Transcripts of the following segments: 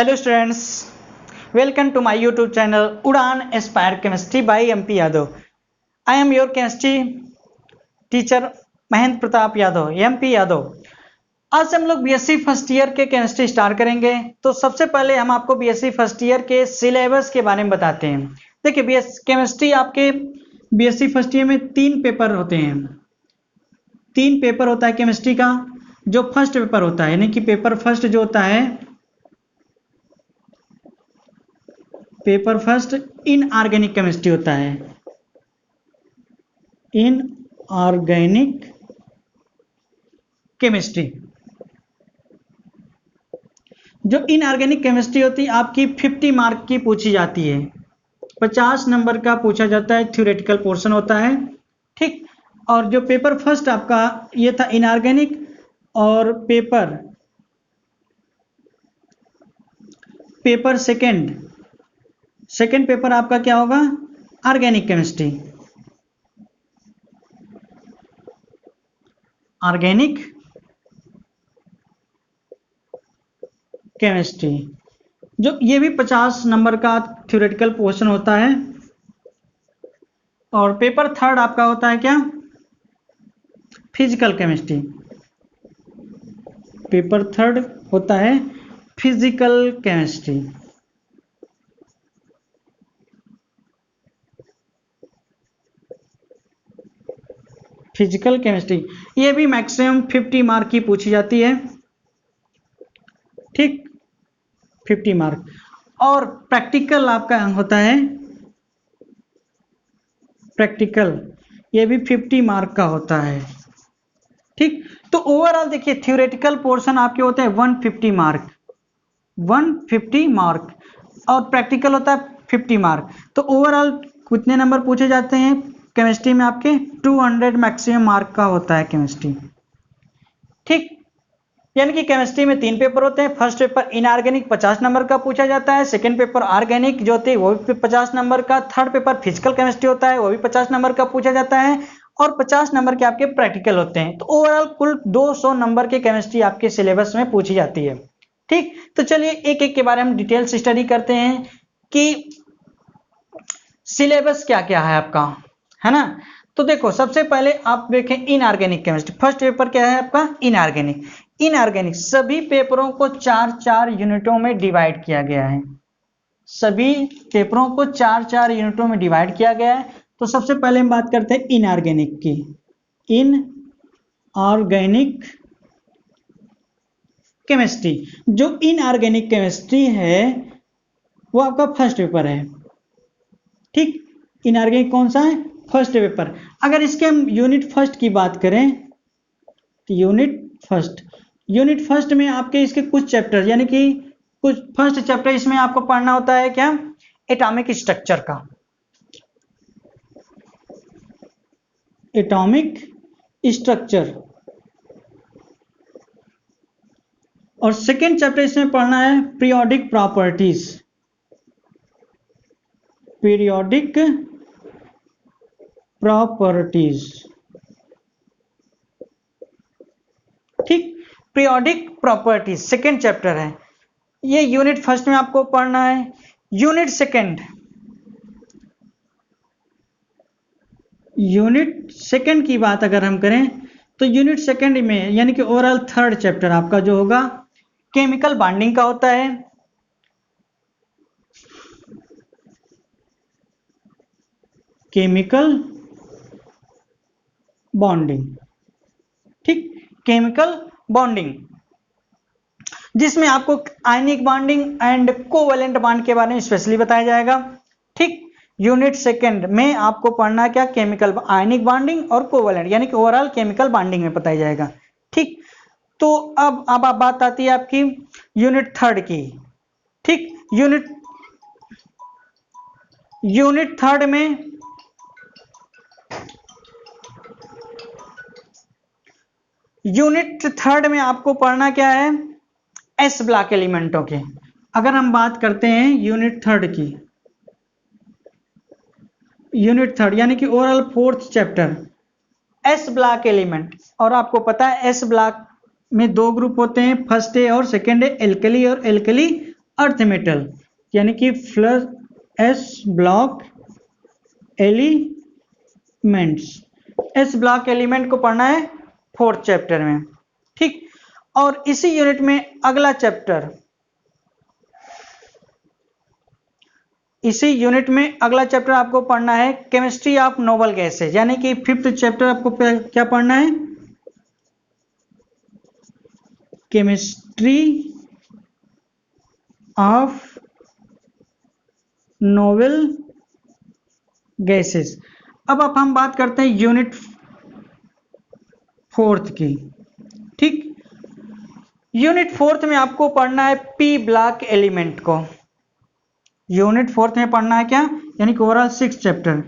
Hello students, welcome to my YouTube channel Udan Aspire Chemistry by MP Yadav. I am your chemistry teacher Mahendra Pratap Yadav, MP Yadav. आज से हम लोग BSc first year के chemistry start करेंगे। तो सबसे पहले हम आपको बीएससी फर्स्ट ईयर के सिलेबस के बारे में बताते हैं। देखिए केमिस्ट्री आपके बीएससी फर्स्ट ईयर में 3 पेपर होते हैं। 3 पेपर होता है केमिस्ट्री का। जो फर्स्ट पेपर होता है यानी कि पेपर फर्स्ट जो होता है, पेपर फर्स्ट इनऑर्गेनिक केमिस्ट्री होता है। इनऑर्गेनिक केमिस्ट्री, जो इनऑर्गेनिक केमिस्ट्री होती है आपकी 50 मार्क की पूछी जाती है। 50 नंबर का पूछा जाता है, थ्योरेटिकल पोर्शन होता है, ठीक। और जो पेपर फर्स्ट आपका ये था इनऑर्गेनिक, और पेपर सेकंड पेपर आपका क्या होगा, ऑर्गेनिक केमिस्ट्री। ऑर्गेनिक केमिस्ट्री जो ये भी 50 नंबर का थ्योरेटिकल पोर्शन होता है। और पेपर थर्ड आपका होता है क्या, फिजिकल केमिस्ट्री। पेपर थर्ड होता है फिजिकल केमिस्ट्री। फिजिकल केमिस्ट्री ये भी मैक्सिमम 50 मार्क की पूछी जाती है, ठीक, 50 मार्क। और प्रैक्टिकल आपका होता है, प्रैक्टिकल ये भी 50 मार्क का होता है, ठीक। तो ओवरऑल देखिए थ्योरेटिकल पोर्शन आपके होते हैं 150 मार्क, 150 मार्क, और प्रैक्टिकल होता है 50 मार्क। तो ओवरऑल कितने नंबर पूछे जाते हैं केमिस्ट्री में आपके, 200 मैक्सिमम मार्क का होता है केमिस्ट्री, ठीक। यानी कि केमिस्ट्री में 3 पेपर होते हैं। फर्स्ट पेपर इनऑर्गेनिक 50 नंबर का पूछा जाता है। सेकंड पेपर ऑर्गेनिक जो होती है वो भी 50 नंबर का। थर्ड पेपर फिजिकल केमिस्ट्री होता है, वो भी 50 नंबर का पूछा जाता है। और 50 नंबर के आपके प्रैक्टिकल होते हैं। तो ओवरऑल कुल 200 नंबर के केमिस्ट्री आपके सिलेबस में पूछी जाती है, ठीक। तो चलिए एक एक के बारे में डिटेल से स्टडी करते हैं कि सिलेबस क्या क्या है आपका, है ना। तो देखो सबसे पहले आप देखें इनऑर्गेनिक केमिस्ट्री। फर्स्ट पेपर क्या है आपका, इनऑर्गेनिक। इनऑर्गेनिक सभी पेपरों को 4-4 यूनिटों में डिवाइड किया गया है। सभी पेपरों को 4-4 यूनिटों में डिवाइड किया गया है। तो सबसे पहले हम बात करते हैं इनऑर्गेनिक की। इनऑर्गेनिक केमिस्ट्री, जो इनऑर्गेनिक केमिस्ट्री है वो आपका फर्स्ट पेपर है, ठीक। इनऑर्गेनिक कौन सा है, फर्स्ट पेपर। अगर इसके हम यूनिट फर्स्ट की बात करें तो यूनिट फर्स्ट में आपके इसके कुछ चैप्टर यानी कि कुछ फर्स्ट चैप्टर इसमें आपको पढ़ना होता है क्या, एटॉमिक स्ट्रक्चर का। Atomic structure. और सेकेंड चैप्टर इसमें पढ़ना है पीरियोडिक प्रॉपर्टीज। पीरियोडिक प्रॉपर्टीज, ठीक। पीरियोडिक प्रॉपर्टीज सेकेंड चैप्टर है, ये यूनिट फर्स्ट में आपको पढ़ना है। यूनिट सेकेंड की बात अगर हम करें तो यूनिट सेकेंड में यानी कि ओवरऑल थर्ड चैप्टर आपका जो होगा केमिकल बॉन्डिंग का होता है। केमिकल बॉन्डिंग, ठीक, केमिकल बॉन्डिंग, जिसमें आपको ionic bonding and covalent bond के बारे में स्पेशली बताया जाएगा, ठीक। यूनिट सेकंड में आपको पढ़ना क्या, केमिकल आयनिक बॉन्डिंग और कोवैलेंट यानी कि ओवरऑल केमिकल बॉन्डिंग में बताया जाएगा, ठीक। तो अब बात आती है आपकी यूनिट थर्ड की, ठीक। यूनिट थर्ड में आपको पढ़ना क्या है, एस ब्लॉक एलिमेंटों के। अगर हम बात करते हैं यूनिट थर्ड यानी कि overall fourth chapter S block element. और आपको पता है एस ब्लॉक में 2 ग्रुप होते हैं, फर्स्ट है और सेकंड है, एल्कली और एल्कली अर्थ मेटल यानी कि plus S block elements. S block element को पढ़ना है 4th चैप्टर में, ठीक। और इसी यूनिट में अगला चैप्टर, इसी यूनिट में अगला चैप्टर आपको पढ़ना है केमिस्ट्री ऑफ नोबल गैसेज, यानी कि 5th चैप्टर आपको क्या पढ़ना है, केमिस्ट्री ऑफ नोबल गैसेस। अब हम बात करते हैं यूनिट 4th की, ठीक। यूनिट 4th में आपको पढ़ना है पी ब्लॉक एलिमेंट को। यूनिट 4th में पढ़ना है क्या, यानी कि overall 6th chapter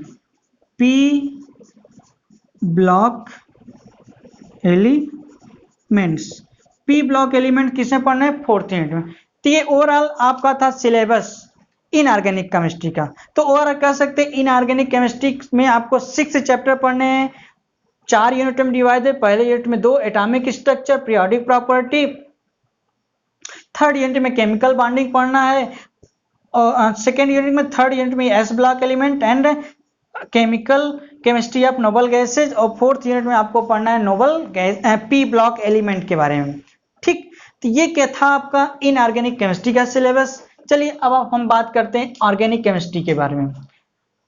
P block elements. P block element किसे पढ़ना है, 4th यूनिट में। तो ये ओवरऑल आपका था सिलेबस इनऑर्गेनिक केमिस्ट्री का। तो ओवरऑल कह सकते हैं इनऑर्गेनिक केमिस्ट्री में आपको 6 चैप्टर पढ़ने हैं, 4 यूनिट में डिवाइड है। पहले यूनिट में 2 atomic structure, periodic property, 3rd unit में केमिकल बॉन्डिंग पढ़ना है, और 2nd यूनिट में 3rd यूनिट में S block element and chemistry of noble gases, और 4th यूनिट में आपको पढ़ना है noble gas P block element के बारे में, ठीक। तो ये क्या था आपका इनऑर्गेनिक केमिस्ट्री का सिलेबस। चलिए अब हम बात करते हैं ऑर्गेनिक केमिस्ट्री के बारे में,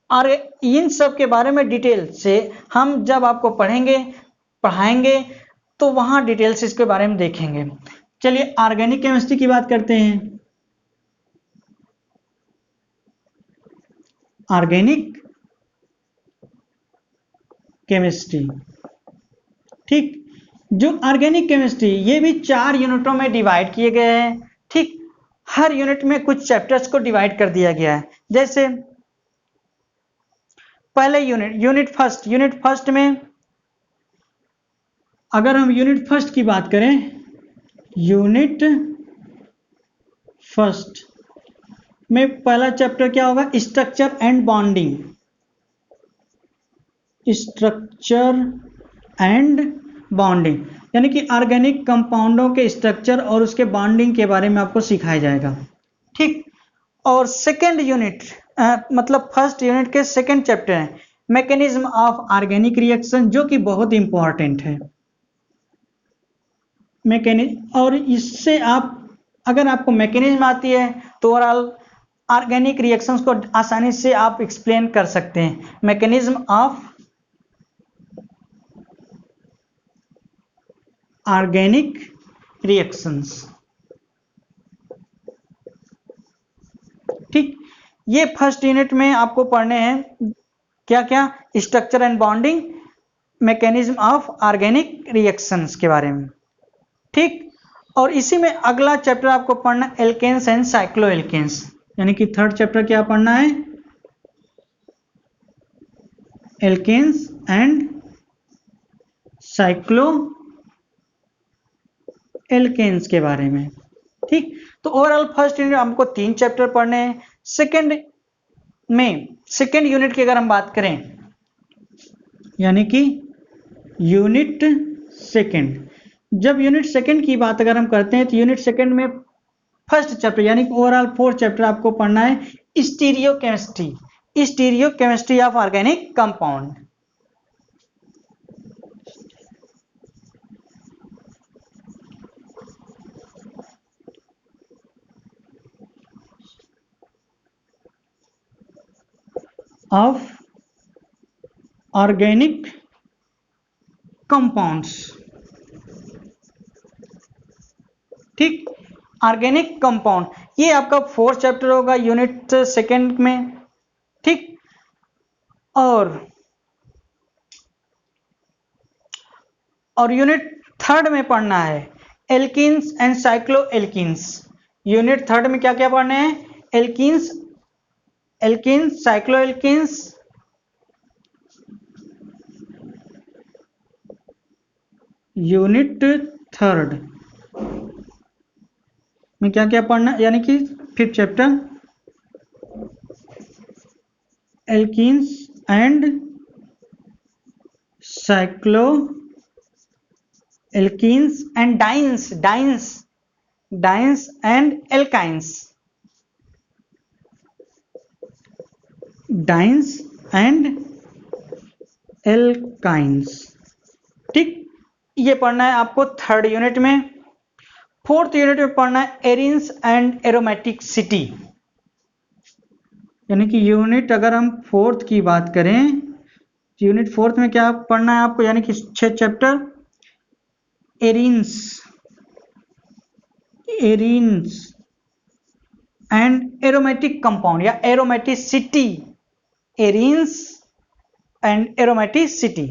और इन सब के बारे में डिटेल से हम जब आपको पढ़ाएंगे तो वहां डिटेल से इसके बारे में देखेंगे। चलिए ऑर्गेनिक केमिस्ट्री की बात करते हैं। ऑर्गेनिक केमिस्ट्री, ठीक। जो ऑर्गेनिक केमिस्ट्री, ये भी 4 यूनिटों में डिवाइड किए गए हैं, ठीक। हर यूनिट में कुछ चैप्टर्स को डिवाइड कर दिया गया है। जैसे पहले यूनिट फर्स्ट में, अगर हम यूनिट फर्स्ट की बात करें, यूनिट फर्स्ट में पहला चैप्टर क्या होगा, structure and bonding. Structure and bonding यानी कि ऑर्गेनिक कंपाउंडों के स्ट्रक्चर और उसके बॉन्डिंग के बारे में आपको सिखाया जाएगा, ठीक। और सेकेंड यूनिट मतलब फर्स्ट यूनिट के 2nd चैप्टर है मैकेनिज्म ऑफ ऑर्गेनिक रिएक्शन, जो कि बहुत इंपॉर्टेंट है मैकेनिज्म। और इससे आप, अगर आपको मैकेनिज्म आती है तो ओवरऑल ऑर्गेनिक रिएक्शंस को आसानी से आप एक्सप्लेन कर सकते हैं। मैकेनिज्म ऑफ ऑर्गेनिक रिएक्शंस, ठीक। ये फर्स्ट यूनिट में आपको पढ़ने हैं क्या क्या, structure and bonding, mechanism of organic reactions के बारे में, ठीक। और इसी में अगला चैप्टर आपको पढ़ना एल्केन्स एंड साइक्लो एल्केन्स, यानी कि 3rd चैप्टर क्या पढ़ना है, एल्केन्स एंड साइक्लो एल्केन्स के बारे में, ठीक। तो ओवरऑल फर्स्ट यूनिट हमको 3 चैप्टर पढ़ने हैं। सेकेंड यूनिट की अगर हम बात करें, यानी कि यूनिट सेकेंड, जब यूनिट सेकेंड की बात अगर हम करते हैं तो यूनिट सेकेंड में फर्स्ट चैप्टर यानी कि ओवरऑल 4th चैप्टर आपको पढ़ना है stereochemistry of organic compound. Of organic compounds, ठीक। ऑर्गेनिक कंपाउंड ये आपका 4th चैप्टर होगा यूनिट सेकेंड में, ठीक। और यूनिट 3rd में पढ़ना है alkenes and cyclo alkenes. Unit 3rd में क्या क्या पढ़ने हैं, alkenes cyclo alkenes, unit 3rd में क्या क्या पढ़ना, यानी कि 5th chapter alkenes and cyclo alkenes and dance and alkynes, dance and alkynes. ठीक, ये पढ़ना है आपको थर्ड यूनिट में। फोर्थ यूनिट में पढ़ना है एरिन्स एंड एरोमेटिसिटी। यानी कि यूनिट अगर हम फोर्थ की बात करें, यूनिट फोर्थ में क्या पढ़ना है आपको, यानी कि 6 chapter arenes and aromatic compound या एरोमेटिसिटी, एरिन्स एंड एरोमेटिसिटी।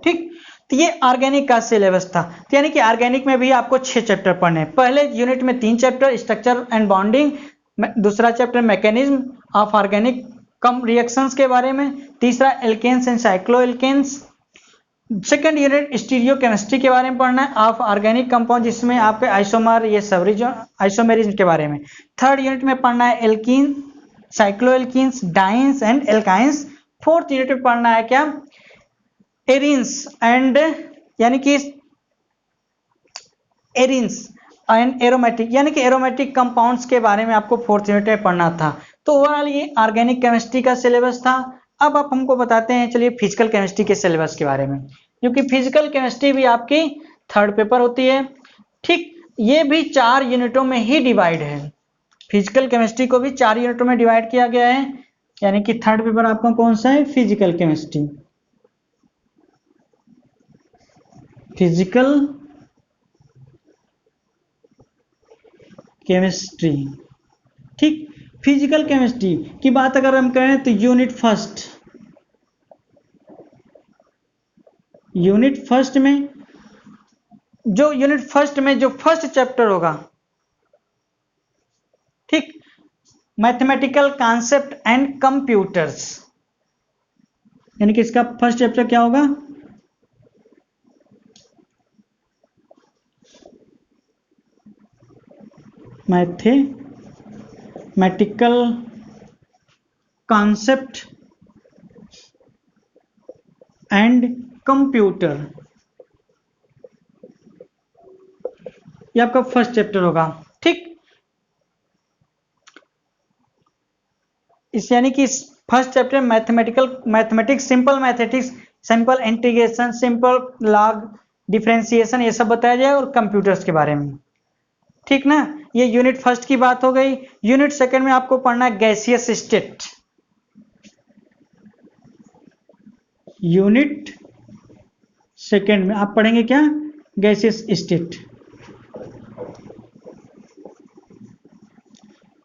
ठीक, तो ये ऑर्गेनिक का सिलेबस था। तो यानी कि ऑर्गेनिक में भी आपको 6 चैप्टर पढ़ने हैं। पहले यूनिट में 3 चैप्टर स्ट्रक्चर एंड बॉन्डिंग, दूसरा चैप्टर मैकेनिज्म ऑफ ऑर्गेनिक कम रिएक्शंस के बारे में, तीसरा alkanes and cycloalkanes. Second unit stereochemistry के बारे में पढ़ना है ऑफ ऑर्गेनिक कंपाउंड, जिसमें आपके आइसोमर ये सब आइसोमेरिज्म के बारे में। थर्ड यूनिट में पढ़ना है alkene, cycloalkenes, dienes and alkynes. Fourth unit में पढ़ना है क्या, एरिन्स एंड, यानी कि एरिन्स एंड एरोमेटिक, यानी कि एरोमेटिक कंपाउंड्स के बारे में आपको फोर्थ यूनिट में पढ़ना था। तो ओवरऑल ये ऑर्गेनिक केमिस्ट्री का सिलेबस था। अब आप हमको बताते हैं, चलिए फिजिकल केमिस्ट्री के सिलेबस के बारे में, क्योंकि फिजिकल केमिस्ट्री भी आपकी थर्ड पेपर होती है। ठीक, ये भी 4 यूनिटों में ही डिवाइड है। फिजिकल केमिस्ट्री को भी 4 यूनिटों में डिवाइड किया गया है। यानी कि थर्ड पेपर आपका कौन सा है, फिजिकल केमिस्ट्री। Physical chemistry. ठीक, फिजिकल केमिस्ट्री की बात अगर हम करें तो यूनिट फर्स्ट में जो फर्स्ट चैप्टर होगा, ठीक, मैथमेटिकल कॉन्सेप्ट एंड कंप्यूटर्स, यानी कि इसका फर्स्ट चैप्टर क्या होगा, मैथमेटिकल कॉन्सेप्ट एंड कंप्यूटर, ये आपका फर्स्ट चैप्टर होगा। ठीक, इस यानी कि first chapter mathematics, simple mathematics, simple integration, simple log, differentiation, ये सब बताया जाए, और कंप्यूटर्स के बारे में। ठीक ना, ये यूनिट फर्स्ट की बात हो गई। यूनिट सेकंड में आपको पढ़ना है गैसियस स्टेट। यूनिट सेकंड में आप पढ़ेंगे क्या, गैसियस स्टेट,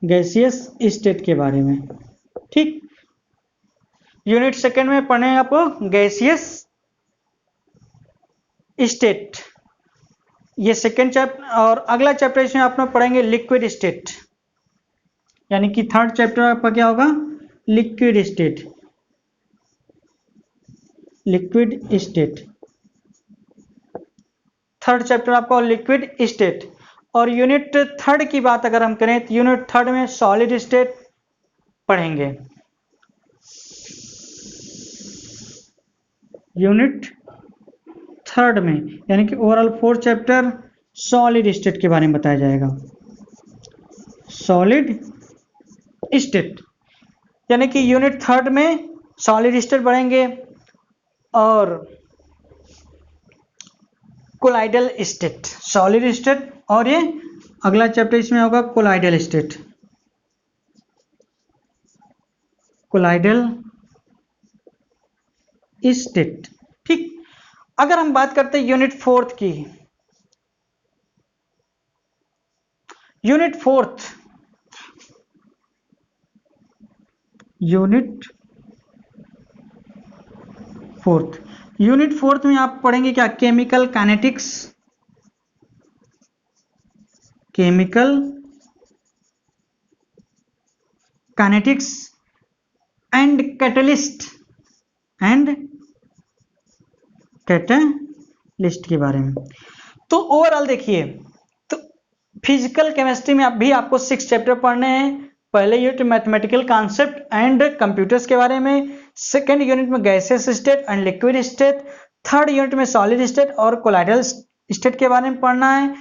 गैसियस स्टेट के बारे में। ठीक, यूनिट सेकंड में पढ़े आपको गैसियस स्टेट, ये सेकंड चैप्टर। और अगला चैप्टर इसमें आप लोग पढ़ेंगे लिक्विड स्टेट, यानी कि थर्ड चैप्टर आपका क्या होगा, लिक्विड स्टेट। थर्ड चैप्टर आपका लिक्विड स्टेट। और यूनिट थर्ड की बात अगर हम करें तो यूनिट थर्ड में सॉलिड स्टेट पढ़ेंगे। यूनिट थर्ड में, यानी कि ओवरऑल 4 चैप्टर सॉलिड स्टेट के बारे में बताया जाएगा। सॉलिड स्टेट, यानी कि यूनिट थर्ड में सॉलिड स्टेट पढ़ेंगे और कोलाइडल स्टेट, सॉलिड स्टेट, और ये अगला चैप्टर इसमें होगा कोलाइडल स्टेट। Colloidal state. ठीक, अगर हम बात करते हैं यूनिट फोर्थ की, यूनिट फोर्थ में आप पढ़ेंगे क्या, केमिकल काइनेटिक्स एंड कैटलिस्ट के बारे में। तो ओवरऑल देखिए, तो फिजिकल केमिस्ट्री में भी आपको 6 चैप्टर पढ़ने हैं। पहले unit mathematical concept and computers के बारे में, सेकेंड यूनिट में gases state and liquid state, third unit में सॉलिड स्टेट और कोलाइडल स्टेट के बारे में पढ़ना है।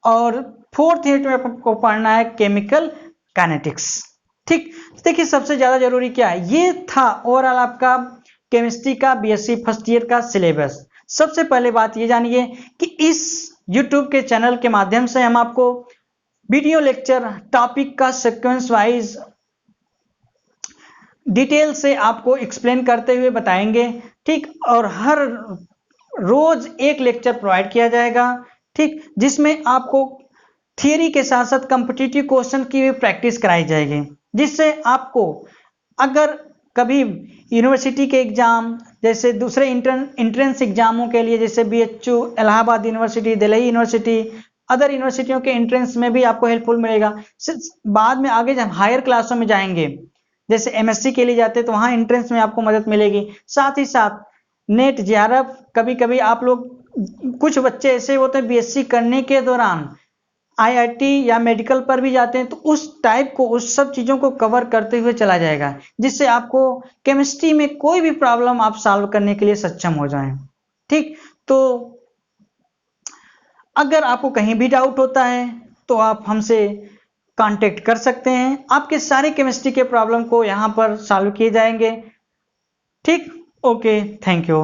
और फोर्थ यूनिट में आपको पढ़ना है केमिकल काइनेटिक्स। ठीक, देखिए सबसे ज्यादा जरूरी क्या है, ये था ओवरऑल आपका केमिस्ट्री का बीएससी फर्स्ट ईयर का सिलेबस। सबसे पहले बात ये जानिए कि इस यूट्यूब के चैनल के माध्यम से हम आपको वीडियो लेक्चर टॉपिक का सीक्वेंस वाइज डिटेल से आपको एक्सप्लेन करते हुए बताएंगे। ठीक, और हर रोज एक लेक्चर प्रोवाइड किया जाएगा। ठीक, जिसमें आपको थियरी के साथ साथ कॉम्पिटिटिव क्वेश्चन की भी प्रैक्टिस कराई जाएगी, जिससे आपको अगर कभी यूनिवर्सिटी के एग्जाम जैसे दूसरे इंट्रेंस एग्जामों के लिए, जैसे BHU, Allahabad university, Delhi university, other यूनिवर्सिटियों के एंट्रेंस में भी आपको हेल्पफुल मिलेगा। बाद में आगे जब हायर क्लासों में जाएंगे, जैसे एमएससी के लिए जाते हैं, तो वहां एंट्रेंस में आपको मदद मिलेगी। साथ ही साथ नेट जेआरएफ, कभी कभी आप लोग, कुछ बच्चे ऐसे होते हैं बीएससी करने के दौरान आईआईटी या मेडिकल पर भी जाते हैं, तो उस टाइप को, उस सब चीजों को कवर करते हुए चला जाएगा, जिससे आपको केमिस्ट्री में कोई भी प्रॉब्लम आप सॉल्व करने के लिए सक्षम हो जाएं। ठीक, तो अगर आपको कहीं भी डाउट होता है तो आप हमसे कांटेक्ट कर सकते हैं, आपके सारे केमिस्ट्री के प्रॉब्लम को यहां पर सॉल्व किए जाएंगे। ठीक, ओके, थैंक यू।